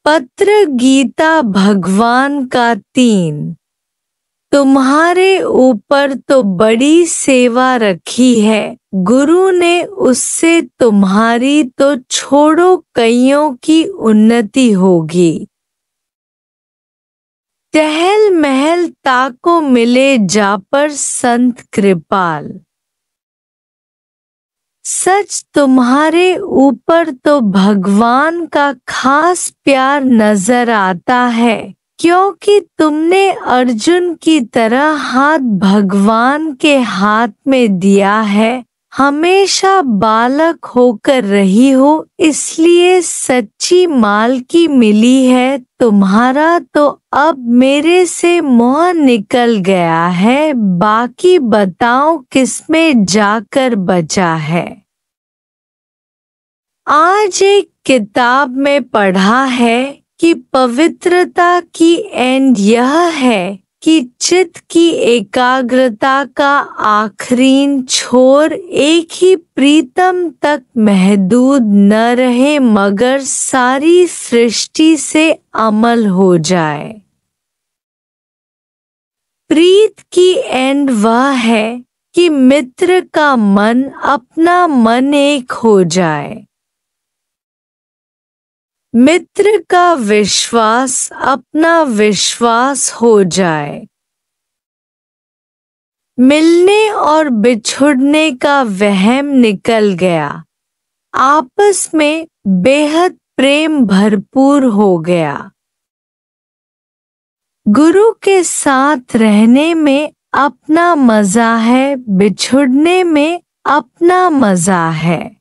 पत्र गीता भगवान का 3। तुम्हारे ऊपर तो बड़ी सेवा रखी है, गुरु ने उससे तुम्हारी तो छोड़ो कईयों की उन्नति होगी। टहल महल ताको मिले जा पर संत कृपाल। सच तुम्हारे ऊपर तो भगवान का खास प्यार नजर आता है, क्योंकि तुमने अर्जुन की तरह हाथ भगवान के हाथ में दिया है। हमेशा बालक होकर रही हो, इसलिए सच्ची मालकी मिली है। तुम्हारा तो अब मेरे से मोह निकल गया है, बाकी बताओ किसमें जाकर बचा है। आज एक किताब में पढ़ा है कि पवित्रता की एंड यह है कि चित्त की एकाग्रता का आखिरी छोर एक ही प्रीतम तक महदूद न रहे, मगर सारी सृष्टि से अमल हो जाए। प्रीत की एंड वह है कि मित्र का मन अपना मन एक हो जाए। मित्र का विश्वास अपना विश्वास हो जाए। मिलने और बिछुड़ने का वहम निकल गया, आपस में बेहद प्रेम भरपूर हो गया। गुरु के साथ रहने में अपना मजा है, बिछुड़ने में अपना मजा है।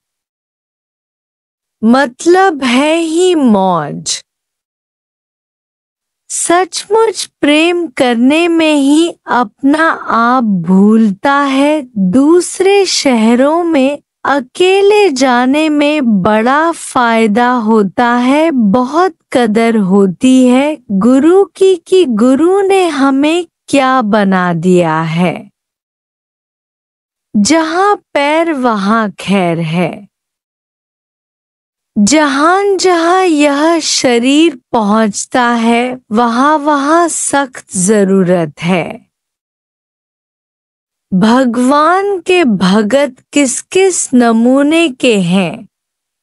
मतलब है ही मौज। सचमुच प्रेम करने में ही अपना आप भूलता है। दूसरे शहरों में अकेले जाने में बड़ा फायदा होता है, बहुत कदर होती है गुरु की कि गुरु ने हमें क्या बना दिया है। जहाँ पैर वहाँ खैर है। जहाँ जहाँ यह शरीर पहुँचता है वहाँ वहाँ सख्त जरूरत है। भगवान के भगत किस किस नमूने के हैं।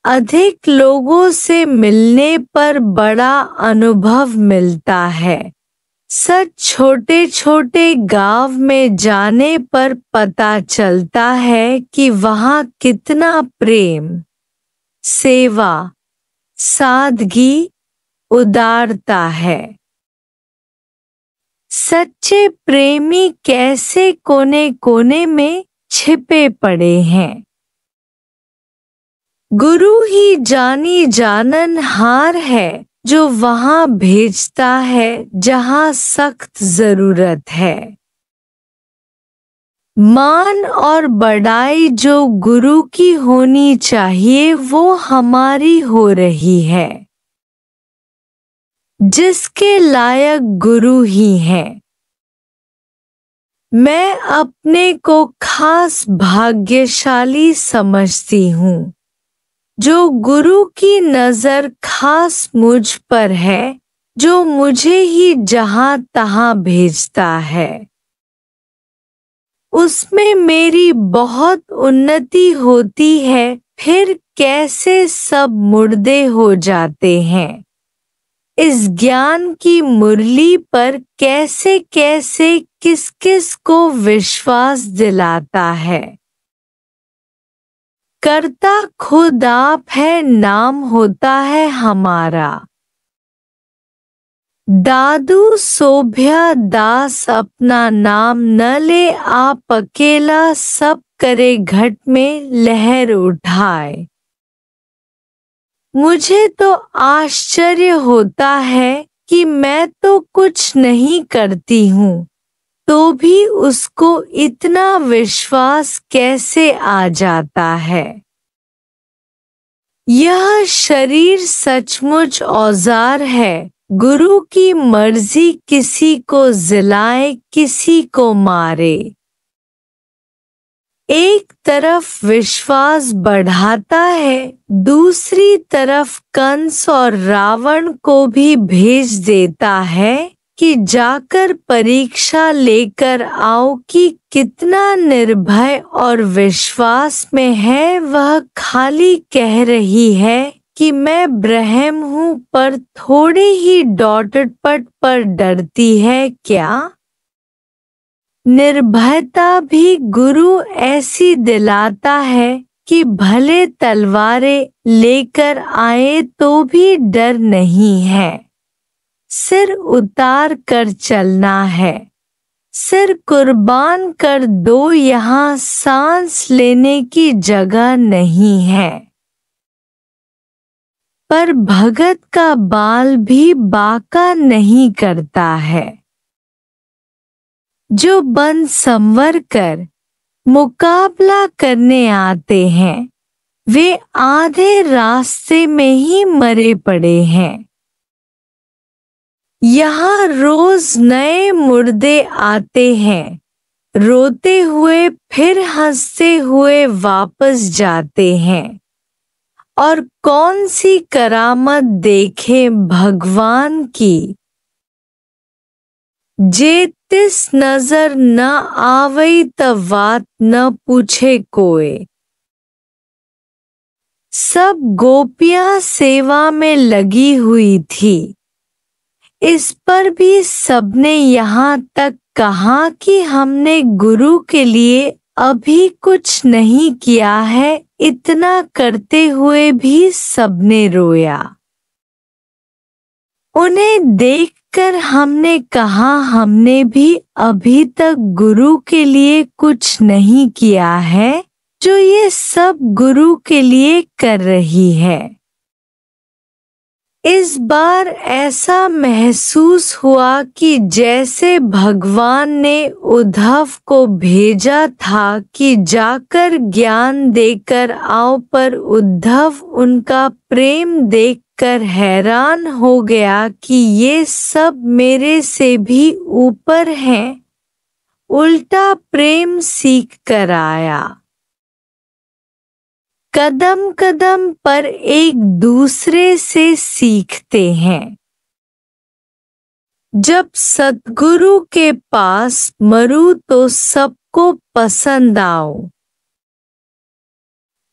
अधिक लोगों से मिलने पर बड़ा अनुभव मिलता है। सच छोटे छोटे गांव में जाने पर पता चलता है कि वहाँ कितना प्रेम, सेवा, सादगी, उदारता है। सच्चे प्रेमी कैसे कोने कोने में छिपे पड़े हैं। गुरु ही जानी जानन हार है, जो वहाँ भेजता है जहाँ सख्त जरूरत है। मान और बड़ाई जो गुरु की होनी चाहिए वो हमारी हो रही है। जिसके लायक गुरु ही हैं। मैं अपने को खास भाग्यशाली समझती हूँ, जो गुरु की नजर खास मुझ पर है, जो मुझे ही जहाँ तहाँ भेजता है। उसमें मेरी बहुत उन्नति होती है, फिर कैसे सब मुर्दे हो जाते हैं। इस ज्ञान की मुरली पर कैसे कैसे किस किस को विश्वास दिलाता है। करता खुद आप है, नाम होता है हमारा। दादू सोभ्या दास अपना नाम न ले, आप अकेला सब करे घट में लहर उठाए। मुझे तो आश्चर्य होता है कि मैं तो कुछ नहीं करती हूँ, तो भी उसको इतना विश्वास कैसे आ जाता है। यह शरीर सचमुच औजार है, गुरु की मर्जी किसी को जिलाए किसी को मारे। एक तरफ विश्वास बढ़ाता है, दूसरी तरफ कंस और रावण को भी भेज देता है कि जाकर परीक्षा लेकर आओ कि कितना निर्भय और विश्वास में है। वह खाली कह रही है कि मैं ब्रह्म हूँ, पर थोड़ी ही डॉटपट पर डरती है क्या? निर्भयता भी गुरु ऐसी दिलाता है कि भले तलवारें लेकर आए तो भी डर नहीं है। सिर उतार कर चलना है, सिर कुर्बान कर दो, यहाँ सांस लेने की जगह नहीं है। पर भगत का बाल भी बांका नहीं करता है। जो बन संवर कर मुकाबला करने आते हैं वे आधे रास्ते में ही मरे पड़े हैं। यहाँ रोज नए मुर्दे आते हैं, रोते हुए फिर हंसते हुए वापस जाते हैं। और कौन सी करामत देखें भगवान की, जे तिस नजर न आवई तब बात न पूछे कोई। सब गोपियां सेवा में लगी हुई थी, इस पर भी सबने यहाँ तक कहा कि हमने गुरु के लिए अभी कुछ नहीं किया है। इतना करते हुए भी सबने रोया। उन्हें देखकर हमने कहा हमने भी अभी तक गुरु के लिए कुछ नहीं किया है, जो ये सब गुरु के लिए कर रही है। इस बार ऐसा महसूस हुआ कि जैसे भगवान ने उद्धव को भेजा था कि जाकर ज्ञान देकर आओ, पर उद्धव उनका प्रेम देखकर हैरान हो गया कि ये सब मेरे से भी ऊपर हैं। उल्टा प्रेम सीख कर आया। कदम कदम पर एक दूसरे से सीखते हैं। जब सद्गुरु के पास मरूं तो सबको पसंद आओ।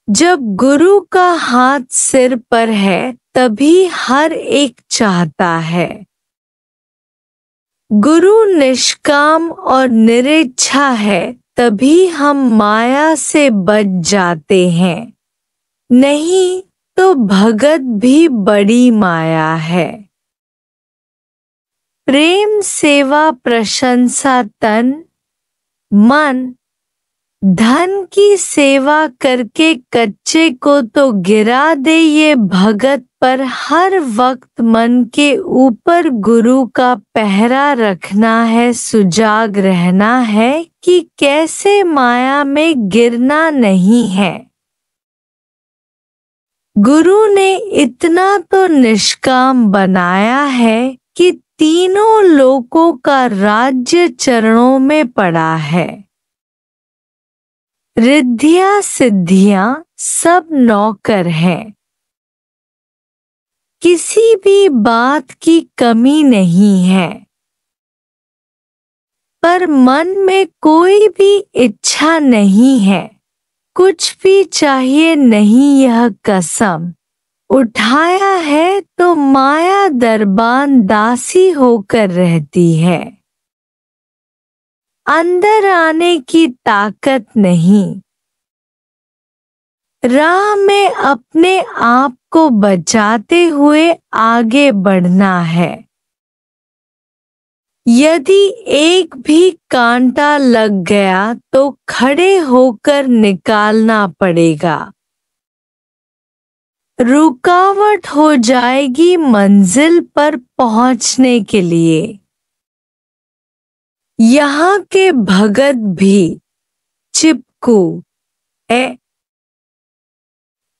जब गुरु का हाथ सिर पर है तभी हर एक चाहता है। गुरु निष्काम और निरिच्छा है तभी हम माया से बच जाते हैं, नहीं तो भगत भी बड़ी माया है। प्रेम सेवा प्रशंसा तन मन धन की सेवा करके कच्चे को तो गिरा दे। ये भगत पर हर वक्त मन के ऊपर गुरु का पहरा रखना है, सुजाग रहना है कि कैसे माया में गिरना नहीं है। गुरु ने इतना तो निष्काम बनाया है कि तीनों लोकों का राज्य चरणों में पड़ा है। रिद्धियां सिद्धियां सब नौकर हैं, किसी भी बात की कमी नहीं है। पर मन में कोई भी इच्छा नहीं है, कुछ भी चाहिए नहीं। यह कसम उठाया है तो माया दरबान दासी होकर रहती है। अंदर आने की ताकत नहीं। राह में अपने आप को बचाते हुए आगे बढ़ना है। यदि एक भी कांटा लग गया तो खड़े होकर निकालना पड़ेगा। रुकावट हो जाएगी मंजिल पर पहुंचने के लिए। यहाँ के भगत भी चिपकू है।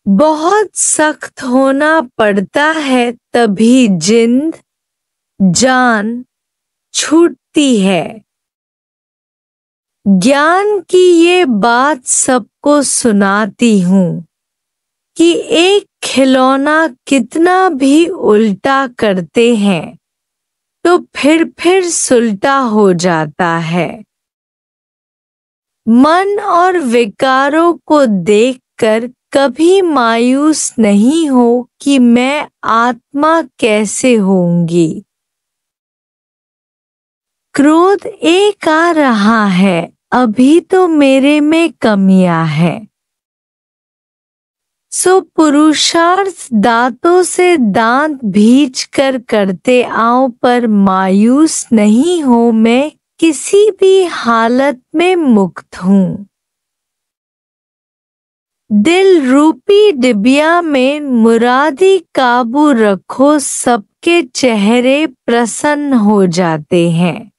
बहुत सख्त होना पड़ता है तभी जिंद जान छूटती है। ज्ञान की ये बात सबको सुनाती हूँ कि एक खिलौना कितना भी उल्टा करते हैं तो फिर सुलटा हो जाता है। मन और विकारों को देखकर कभी मायूस नहीं हो कि मैं आत्मा कैसे होंगी। क्रोध एक आ रहा है, अभी तो मेरे में कमियां हैं। सो पुरुषार्थ दांतों से दांत भींच कर करते आओ, पर मायूस नहीं हो, मैं किसी भी हालत में मुक्त हूँ। दिल रूपी डिबिया में मुरादी काबू रखो, सबके चेहरे प्रसन्न हो जाते हैं।